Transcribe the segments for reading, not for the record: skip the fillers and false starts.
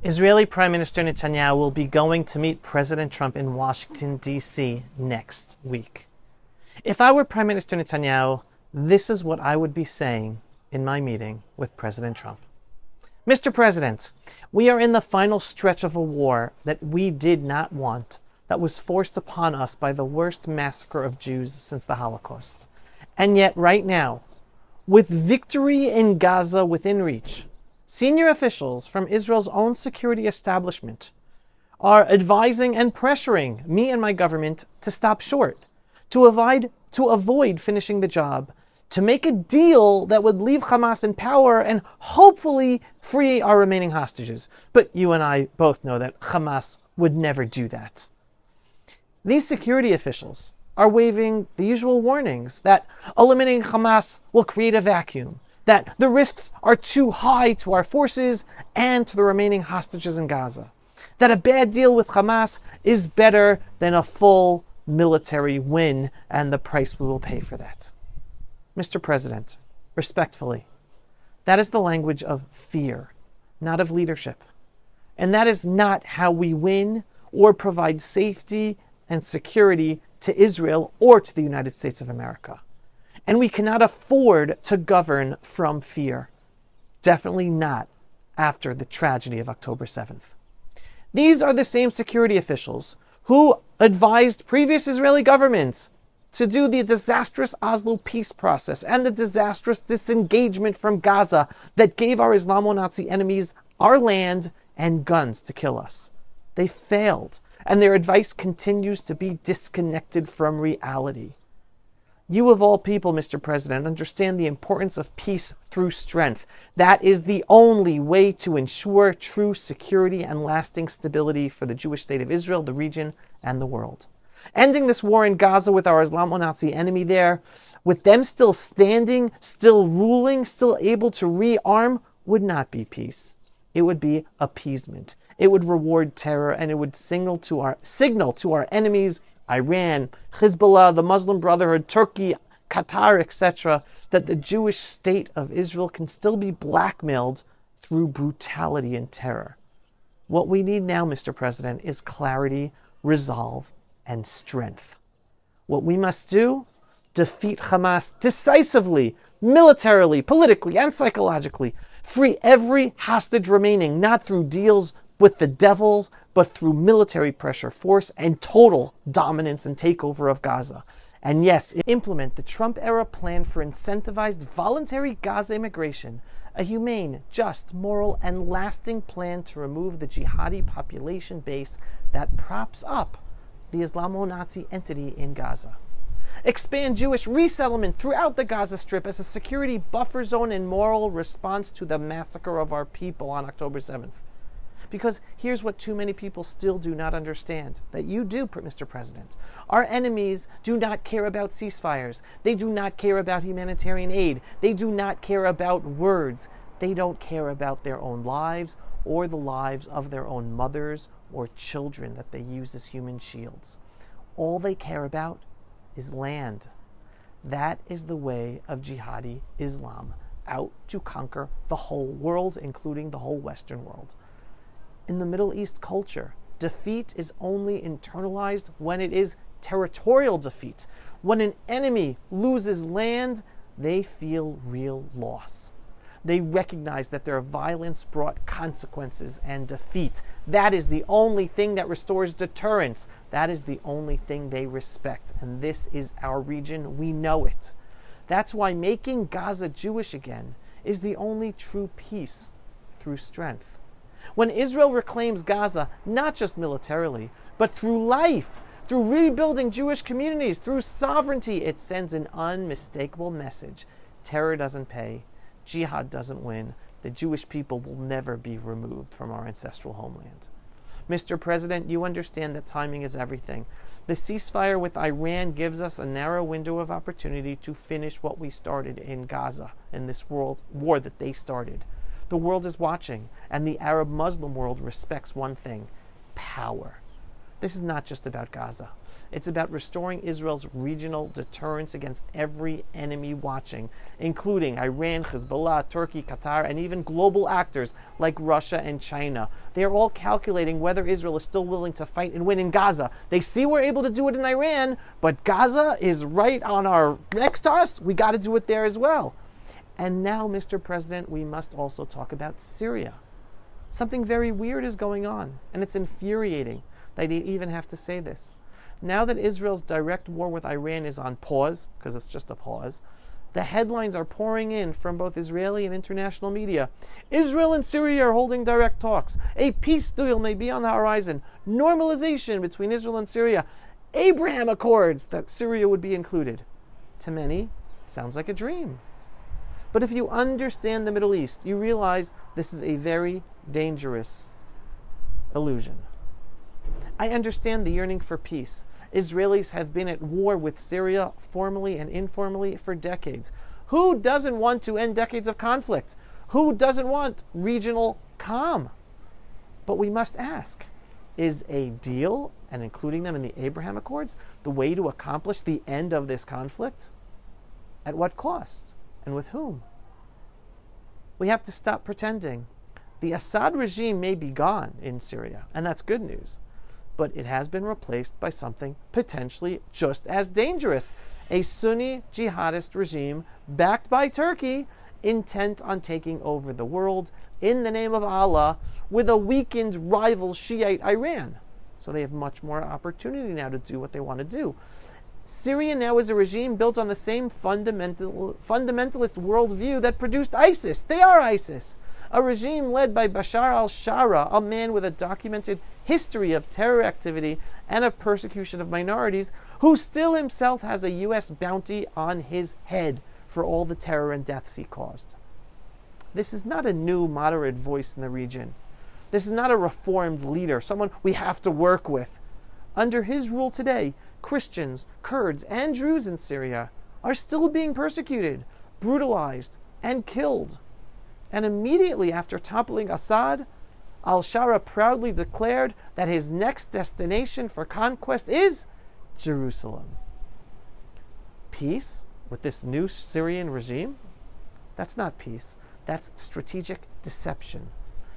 Israeli Prime Minister Netanyahu will be going to meet President Trump in Washington, D.C. next week. If I were Prime Minister Netanyahu, this is what I would be saying in my meeting with President Trump. Mr. President, we are in the final stretch of a war that we did not want, that was forced upon us by the worst massacre of Jews since the Holocaust. And yet, right now, with victory in Gaza within reach, senior officials from Israel's own security establishment are advising and pressuring me and my government to stop short, to avoid finishing the job, to make a deal that would leave Hamas in power and hopefully free our remaining hostages. But you and I both know that Hamas would never do that. These security officials are waving the usual warnings that eliminating Hamas will create a vacuum, that the risks are too high to our forces and to the remaining hostages in Gaza, that a bad deal with Hamas is better than a full military win and the price we will pay for that. Mr. President, respectfully, that is the language of fear, not of leadership. And that is not how we win or provide safety and security to Israel or to the United States of America. And we cannot afford to govern from fear. Definitely not after the tragedy of October 7th. These are the same security officials who advised previous Israeli governments to do the disastrous Oslo peace process and the disastrous disengagement from Gaza that gave our Islamo-Nazi enemies our land and guns to kill us. They failed, and their advice continues to be disconnected from reality. You of all people, Mr. President, understand the importance of peace through strength. That is the only way to ensure true security and lasting stability for the Jewish state of Israel, the region, and the world. Ending this war in Gaza with our Islamo-Nazi enemy there, with them still standing, still ruling, still able to rearm, would not be peace. It would be appeasement. It would reward terror, and it would signal to our enemies, Iran, Hezbollah, the Muslim Brotherhood, Turkey, Qatar, etc., that the Jewish state of Israel can still be blackmailed through brutality and terror. What we need now, Mr. President, is clarity, resolve, and strength. What we must do? Defeat Hamas decisively, militarily, politically, and psychologically. Free every hostage remaining, not through deals with the devils, but through military pressure, force, and total dominance and takeover of Gaza. And yes, implement the Trump-era plan for incentivized voluntary Gaza immigration, a humane, just, moral, and lasting plan to remove the jihadi population base that props up the Islamo-Nazi entity in Gaza. Expand Jewish resettlement throughout the Gaza Strip as a security buffer zone and moral response to the massacre of our people on October 7th. Because here's what too many people still do not understand, that you do, Mr. President. Our enemies do not care about ceasefires. They do not care about humanitarian aid. They do not care about words. They don't care about their own lives or the lives of their own mothers or children that they use as human shields. All they care about is land. That is the way of jihadi Islam, out to conquer the whole world, including the whole Western world. In the Middle East culture, defeat is only internalized when it is territorial defeat. When an enemy loses land, they feel real loss. They recognize that their violence brought consequences and defeat. That is the only thing that restores deterrence. That is the only thing they respect. And this is our region. We know it. That's why making Gaza Jewish again is the only true peace through strength. When Israel reclaims Gaza, not just militarily, but through life, through rebuilding Jewish communities, through sovereignty, it sends an unmistakable message. Terror doesn't pay. Jihad doesn't win. The Jewish people will never be removed from our ancestral homeland. Mr. President, you understand that timing is everything. The ceasefire with Iran gives us a narrow window of opportunity to finish what we started in Gaza, in this war that they started. The world is watching, and the Arab Muslim world respects one thing: power. This is not just about Gaza. It's about restoring Israel's regional deterrence against every enemy watching, including Iran, Hezbollah, Turkey, Qatar, and even global actors like Russia and China. They are all calculating whether Israel is still willing to fight and win in Gaza. They see we're able to do it in Iran, but Gaza is right on our next to us. We got to do it there as well. And now, Mr. President, we must also talk about Syria. Something very weird is going on, and it's infuriating that they even have to say this. Now that Israel's direct war with Iran is on pause, because it's just a pause, the headlines are pouring in from both Israeli and international media. Israel and Syria are holding direct talks. A peace deal may be on the horizon. Normalization between Israel and Syria. Abraham Accords that Syria would be included. To many, it sounds like a dream. But if you understand the Middle East, you realize this is a very dangerous illusion. I understand the yearning for peace. Israelis have been at war with Syria, formally and informally, for decades. Who doesn't want to end decades of conflict? Who doesn't want regional calm? But we must ask, is a deal, and including them in the Abraham Accords, the way to accomplish the end of this conflict? At what cost? And with whom? We have to stop pretending. The Assad regime may be gone in Syria, and that's good news, but it has been replaced by something potentially just as dangerous, a Sunni jihadist regime backed by Turkey, intent on taking over the world in the name of Allah with a weakened rival Shiite Iran. So they have much more opportunity now to do what they want to do. Syria now is a regime built on the same fundamentalist worldview that produced ISIS. They are ISIS. A regime led by Bashar al-Shara, a man with a documented history of terror activity and of persecution of minorities, who still himself has a U.S. bounty on his head for all the terror and deaths he caused. This is not a new moderate voice in the region. This is not a reformed leader, someone we have to work with. Under his rule today, Christians, Kurds, and Druze in Syria are still being persecuted, brutalized, and killed. And immediately after toppling Assad, al-Shara proudly declared that his next destination for conquest is Jerusalem. Peace with this new Syrian regime? That's not peace. That's strategic deception.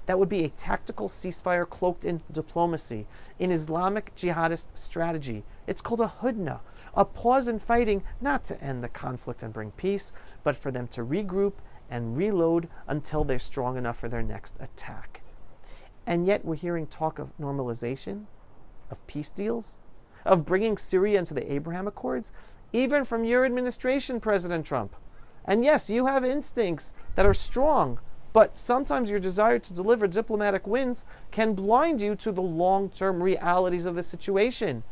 That would be a tactical ceasefire cloaked in diplomacy, in Islamic jihadist strategy. It's called a hudna, a pause in fighting, not to end the conflict and bring peace, but for them to regroup and reload until they're strong enough for their next attack. And yet we're hearing talk of normalization, of peace deals, of bringing Syria into the Abraham Accords, even from your administration, President Trump. And yes, you have instincts that are strong, but sometimes your desire to deliver diplomatic wins can blind you to the long-term realities of the situation.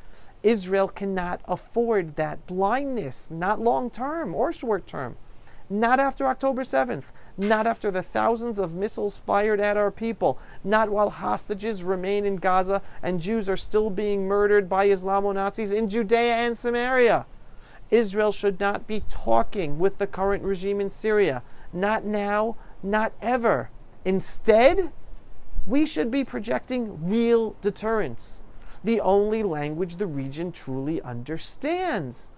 Israel cannot afford that blindness, not long-term or short-term. Not after October 7th, not after the thousands of missiles fired at our people, not while hostages remain in Gaza and Jews are still being murdered by Islamo-Nazis in Judea and Samaria. Israel should not be talking with the current regime in Syria. Not now, not ever. Instead, we should be projecting real deterrence, the only language the region truly understands.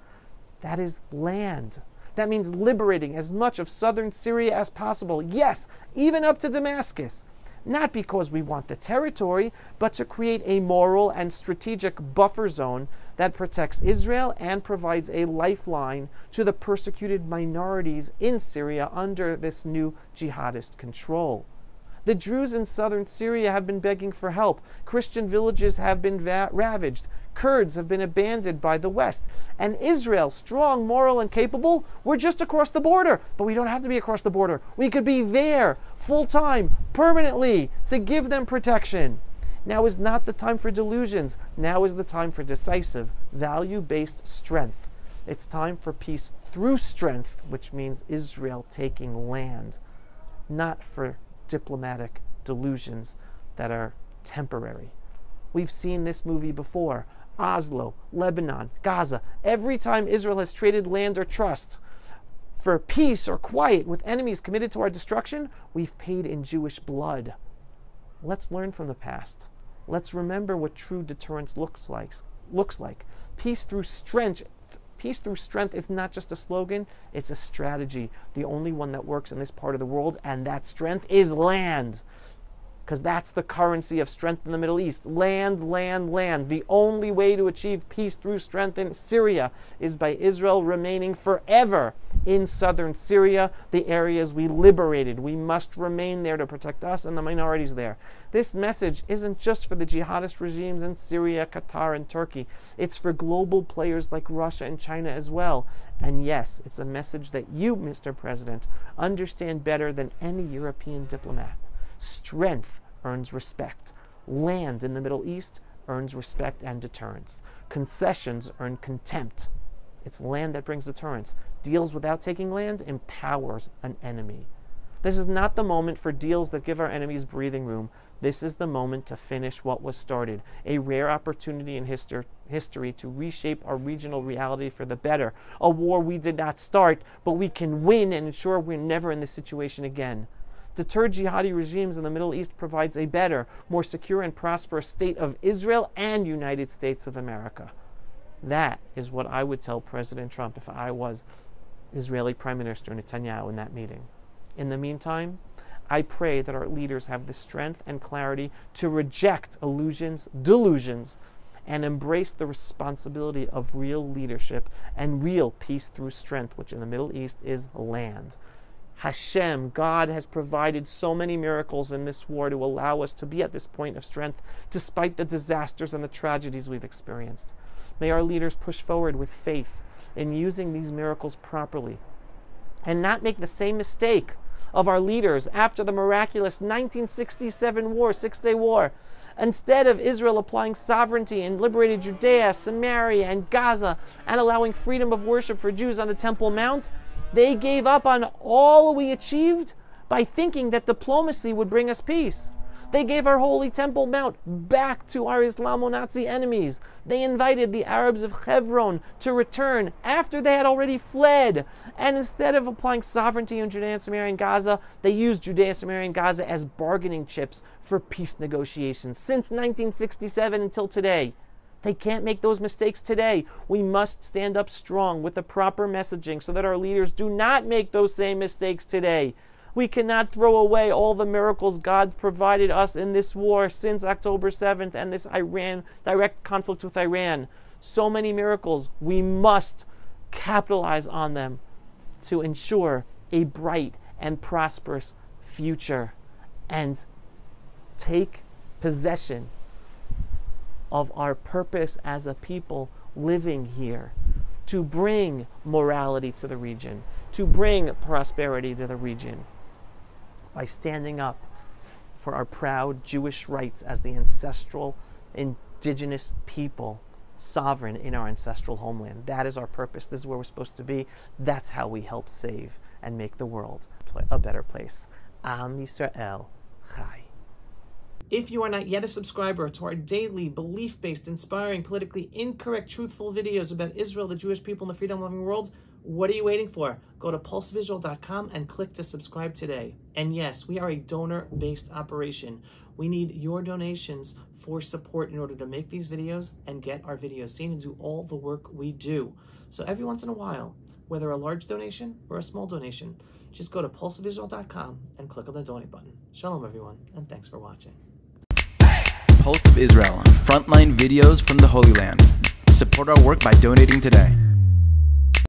That is land. That means liberating as much of southern Syria as possible. Yes, even up to Damascus. Not because we want the territory, but to create a moral and strategic buffer zone that protects Israel and provides a lifeline to the persecuted minorities in Syria under this new jihadist control. The Druze in southern Syria have been begging for help. Christian villages have been ravaged. Kurds have been abandoned by the West. And Israel, strong, moral, and capable, we're just across the border. But we don't have to be across the border. We could be there, full-time, permanently, to give them protection. Now is not the time for delusions. Now is the time for decisive, value-based strength. It's time for peace through strength, which means Israel taking land, not for diplomatic delusions that are temporary. We've seen this movie before. Oslo, Lebanon, Gaza. Every time Israel has traded land or trust for peace or quiet with enemies committed to our destruction, we've paid in Jewish blood. Let's learn from the past. Let's remember what true deterrence looks like. Peace through strength. Peace through strength is not just a slogan, it's a strategy. The only one that works in this part of the world, and that strength is land. Because that's the currency of strength in the Middle East. Land, land, land. The only way to achieve peace through strength in Syria is by Israel remaining forever in southern Syria, the areas we liberated. We must remain there to protect us and the minorities there. This message isn't just for the jihadist regimes in Syria, Qatar, and Turkey. It's for global players like Russia and China as well. And yes, it's a message that you, Mr. President, understand better than any European diplomat. Strength earns respect. Land in the Middle East earns respect and deterrence. Concessions earn contempt. It's land that brings deterrence. Deals without taking land empowers an enemy. This is not the moment for deals that give our enemies breathing room. This is the moment to finish what was started, a rare opportunity in history to reshape our regional reality for the better. A war we did not start, but we can win and ensure we're never in this situation again. Deterred jihadi regimes in the Middle East provides a better, more secure and prosperous state of Israel and United States of America. That is what I would tell President Trump if I was Israeli Prime Minister Netanyahu in that meeting. In the meantime, I pray that our leaders have the strength and clarity to reject illusions, delusions, and embrace the responsibility of real leadership and real peace through strength, which in the Middle East is land. Hashem, God, has provided so many miracles in this war to allow us to be at this point of strength despite the disasters and the tragedies we've experienced. May our leaders push forward with faith in using these miracles properly and not make the same mistake of our leaders after the miraculous 1967 war, Six-Day War. Instead of Israel applying sovereignty and liberated Judea, Samaria, and Gaza and allowing freedom of worship for Jews on the Temple Mount, they gave up on all we achieved by thinking that diplomacy would bring us peace. They gave our holy Temple Mount back to our Islamo-Nazi enemies. They invited the Arabs of Hebron to return after they had already fled. And instead of applying sovereignty in Judea, Samaria, and Gaza, they used Judea, Samaria, and Gaza as bargaining chips for peace negotiations since 1967 until today. They can't make those mistakes today. We must stand up strong with the proper messaging so that our leaders do not make those same mistakes today. We cannot throw away all the miracles God provided us in this war since October 7th and this direct conflict with Iran. So many miracles. We must capitalize on them to ensure a bright and prosperous future and take possession of our purpose as a people living here, to bring morality to the region, to bring prosperity to the region, by standing up for our proud Jewish rights as the ancestral indigenous people, sovereign in our ancestral homeland. That is our purpose. This is where we're supposed to be. That's how we help save and make the world a better place. Am Yisrael Chai. If you are not yet a subscriber to our daily, belief-based, inspiring, politically incorrect, truthful videos about Israel, the Jewish people, and the freedom-loving world, what are you waiting for? Go to pulsevisual.com and click to subscribe today. And yes, we are a donor-based operation. We need your donations for support in order to make these videos and get our videos seen and do all the work we do. So every once in a while, whether a large donation or a small donation, just go to pulsevisual.com and click on the donate button. Shalom, everyone, and thanks for watching. Pulse of Israel, frontline videos from the Holy Land. Support our work by donating today.